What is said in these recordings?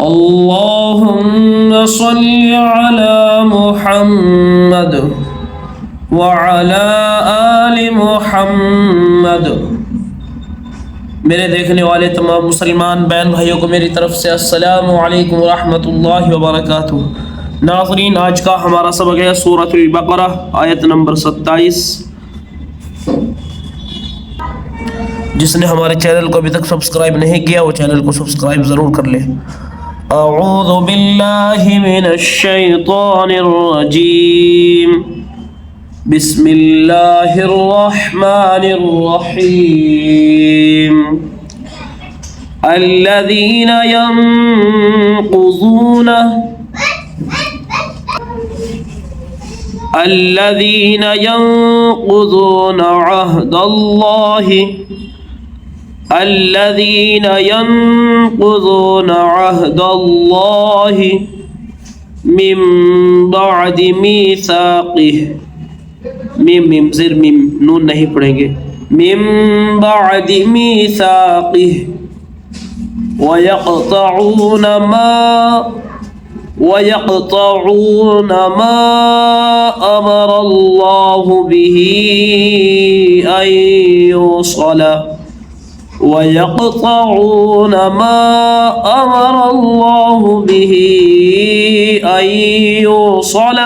اللهم صل على محمد وعلى آل محمد۔ میرے دیکھنے والے تمام مسلمان بہن بھائیوں کو میری طرف سے السلام علیکم ورحمۃ اللہ وبرکاتہ۔ ناظرین، آج کا ہمارا سبق ہے سورۃ البقرہ آیت نمبر 27۔ جس نے ہمارے چینل کو ابھی تک سبسکرائب نہیں کیا وہ چینل کو سبسکرائب ضرور کر لے۔ اعوذ باللہ من الشیطان الرجیم، بسم اللہ الرحمن الرحیم۔ الذین ينقضون عہد اللہ الذين ينقضون عهد الله من بعد ميثاقه میم زیر میم نون نہیں پڑھیں گے، من بعد ميثاقه ويقطعون ما أمر الله به أن يوصل ويقطعون ما أمر الله به أن يوصل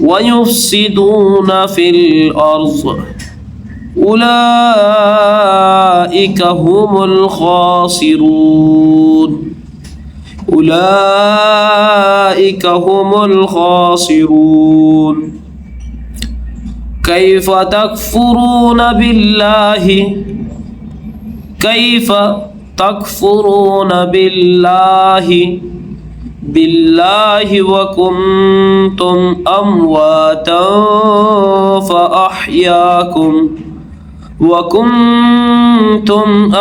ويفسدون في الأرض أولئك هم الخاسرون كيف تكفرون بالله وكنتم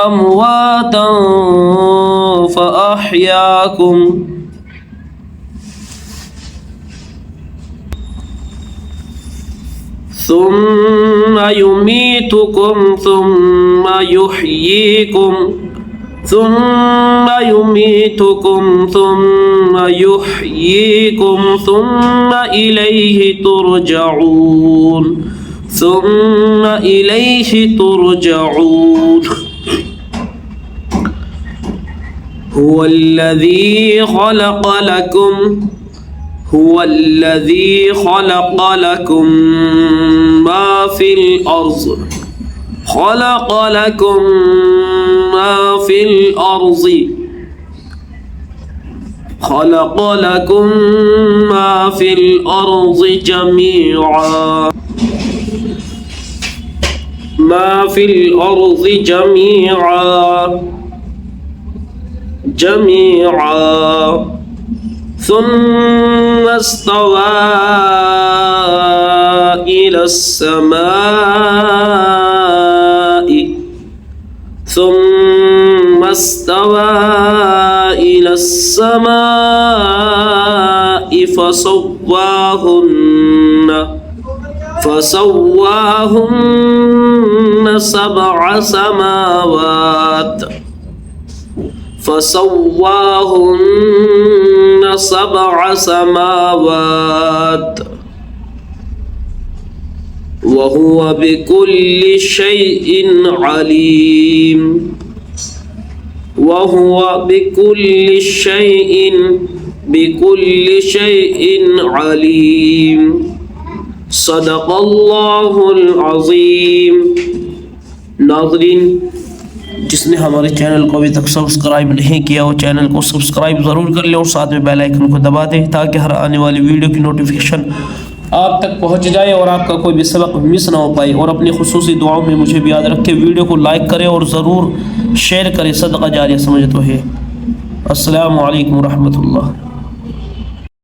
أمواتا فأحياكم ثم يميتكم ثم يحييكم ثم إليه ترجعون هو الذي خلق لكم ما في الأرض جميعا ثم استوى إلى السماء فسواهن سبع سماوات وهو بكل شيء عليم صدق اللہ العظیم۔ ناظرین، جس نے ہمارے چینل کو ابھی تک سبسکرائب نہیں کیا وہ چینل کو سبسکرائب ضرور کر لیں اور ساتھ میں بیل آئیکن کو دبا دیں تاکہ ہر آنے والی ویڈیو کی نوٹیفیکیشن آپ تک پہنچ جائے اور آپ کا کوئی بھی سبق مس نہ ہو پائے۔ اور اپنی خصوصی دعاؤں میں مجھے بھی یاد رکھیں، ویڈیو کو لائک کریں اور ضرور شیئر کریں، صدقہ جاریہ سمجھ تو ہے۔ السلام علیکم ورحمۃ اللہ۔